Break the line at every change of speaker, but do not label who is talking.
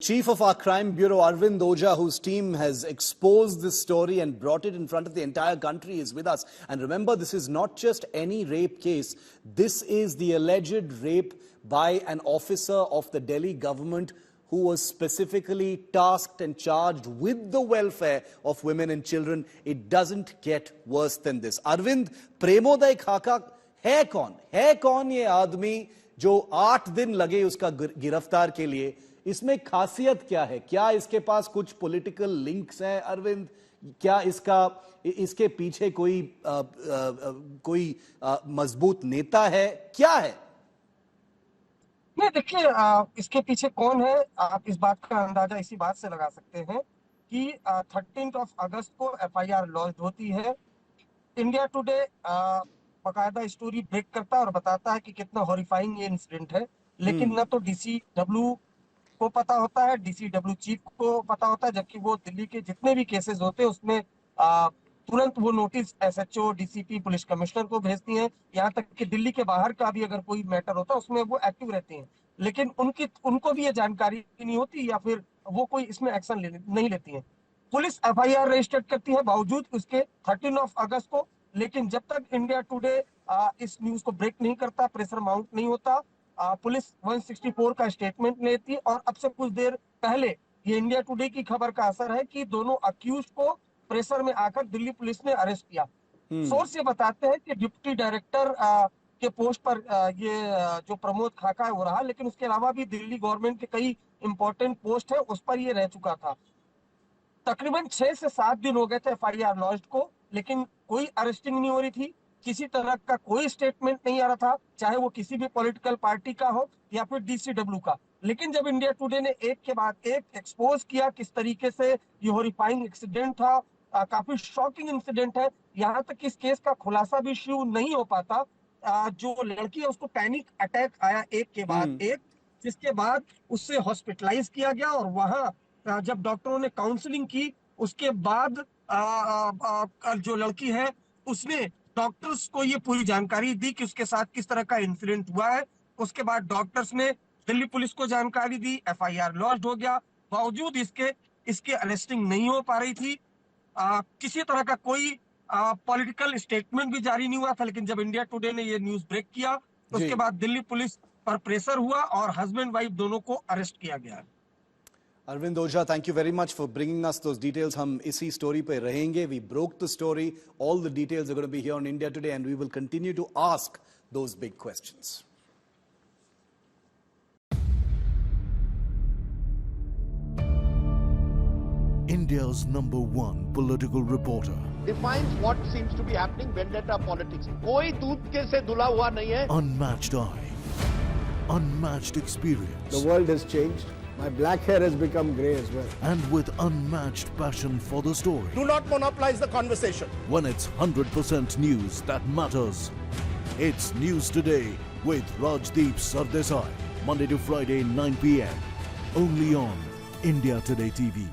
Chief of our crime bureau, Arvind Ojha, whose team has exposed this story and brought it in front of the entire country, is with us. And remember, this is not just any rape case. This is the alleged rape by an officer of the Delhi government who was specifically tasked and charged with the welfare of women and children. It doesn't get worse than this. Arvind, Premoday Khaka है कौन ये आदमी जो 8 दिन लगे उसका गिरफ्तार के लिए? इसमें खासियत क्या है? क्या इसके पास कुछ पॉलिटिकल लिंक्स हैं अरविंद? क्या इसके पीछे कोई मजबूत नेता है? क्या है?
नहीं, देखिए, इसके पीछे कौन है, आप इस बात का अंदाजा इसी बात से लगा सकते हैं कि 13 अगस्त को एफआईआर लॉन्च होती है। इंडिया टुडे बाकायदा स्टोरी ब्रेक करता है और बताता है कि कितना हॉरिफाइंग ये इंसिडेंट है, लेकिन न तो डीसीडब्ल्यू को पता होता है, डीसीडब्ल्यू चीफ को पता होता है, जबकि वो दिल्ली के जितने भी केसेस होते हैं उसमें तुरंत वो notice SHO, DCP, police commissioner को भेजती हैं। यहाँ तक कि दिल्ली के बाहर का भी अगर कोई मैटर होता है उसमें वो एक्टिव रहती हैं, लेकिन उनको भी ये जानकारी नहीं होती या फिर वो कोई इसमें एक्शन नहीं लेती है। पुलिस एफआईआर रजिस्टर करती है बावजूद उसके 13 अगस्त को, लेकिन जब तक इंडिया टुडे इस न्यूज को ब्रेक नहीं करता, प्रेशर माउंट नहीं होता, पुलिस 164 का स्टेटमेंट लेती है। और अब से कुछ देर पहले ये इंडिया टुडे की खबर का असर है कि दोनों अक्यूज को प्रेशर में आकर दिल्ली पुलिस ने अरेस्ट किया। सोर्स ये बताते हैं कि डिप्टी डायरेक्टर के पोस्ट पर ये जो प्रमोद खाका है वो रहा, लेकिन उसके अलावा भी दिल्ली गवर्नमेंट के कई इंपॉर्टेंट पोस्ट है उस पर ये रह चुका था। तकरीबन 6 से 7 दिन हो गए थे एफआईआर लॉन्च को, लेकिन कोई अरेस्टिंग नहीं हो रही थी, किसी तरह का कोई स्टेटमेंट नहीं आ रहा था, चाहे वो किसी भी पॉलिटिकल पार्टी का हो या फिर डीसीडब्ल्यू का। लेकिन जब इंडिया टुडे ने एक के बाद एक एक्सपोज किया किस तरीके से ये हॉरिफाइंग एक्सीडेंट था, काफी शॉकिंग इंसिडेंट है, यहाँ तक इस केस का खुलासा भी शुरू नहीं हो पाता। जो लड़की है उसको पैनिक अटैक आया एक के बाद एक, जिसके बाद उससे हॉस्पिटलाइज किया गया और वहां जब डॉक्टरों ने काउंसलिंग की उसके बाद जो लड़की है उसने डॉक्टर्स को ये पूरी जानकारी दी कि उसके साथ किस तरह का इंसिडेंट हुआ है। उसके बाद डॉक्टर्स ने दिल्ली पुलिस को जानकारी दी, एफआईआर लॉन्च हो गया। बावजूद इसके अरेस्टिंग नहीं हो पा रही थी, किसी तरह का कोई पॉलिटिकल स्टेटमेंट भी जारी नहीं हुआ था। लेकिन जब इंडिया टुडे ने ये न्यूज ब्रेक किया उसके बाद दिल्ली पुलिस पर प्रेशर हुआ और हस्बैंड वाइफ दोनों को अरेस्ट किया गया।
Arvind Ojha, thank you very much for bringing us those details. हम इसी story पे रहेंगे. We broke the story. All the details are going to be here on India Today and we will continue to ask those big questions.
India's #1 political reporter.
Defines what seems to be happening, vendetta politics. कोई दूध के से धुला हुआ नहीं है.
Unmatched eye. Unmatched experience.
The world has changed. My black hair has become grey as well.
And with unmatched passion for the story.
Do not monopolize the conversation.
When it's 100% news that matters. It's News Today with Rajdeep Sardesai. Monday to Friday, 9 p.m. Only on India Today TV.